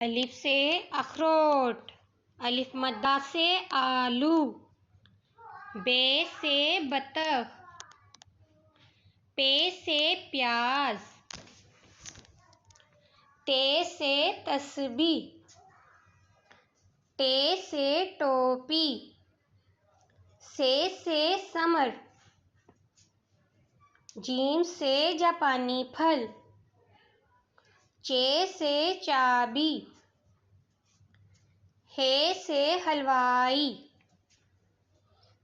अलिफ से अखरोट, अलिफ मद्दा से आलू, बे से बतख, पे से प्याज, टे से तस्बीह, टे से टोपी, से समर, जीम से जापानी फल, चे से चाबी, हे से हलवाई,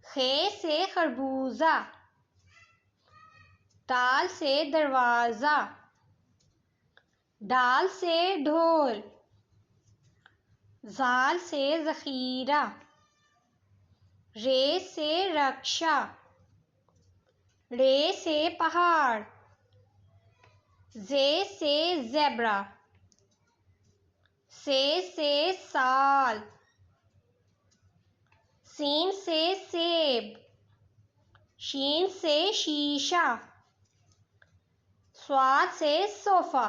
खे से खरबूजा, दाल से दरवाज़ा, दाल से ढोल, ज़ाल से ज़ख़ीरा, रे से रक्षा, रे से पहाड़, जे से ज़ेब्रा, से साल, सीन से सेब, शीन से शीशा, स्वाद से सोफ़ा,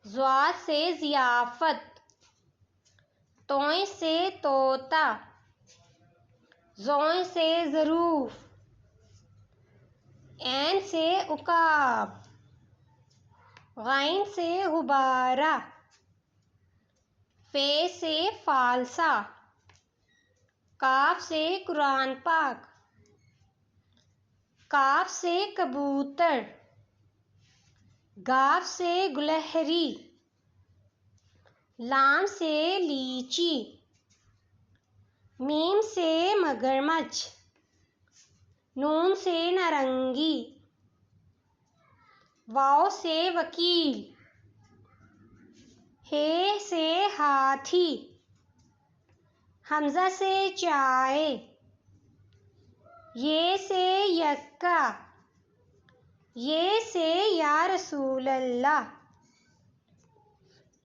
ज़्वाद से ज़ियाफ़त, तोय से तोता, ज़ोय से ज़रूफ़, ऐन से उकाब, गैन से गुब्बारा, फे से फालसा, काफ से कुरान पाक, काफ से कबूतर, गाफ से गुलहरी, लाम से लीची, मीम से मगरमच्छ, नून से नारंगी, वाव से वकील, हे से हाथी, हमजा से चाय, ये से यक्का, ये से या रसूल अल्लाह।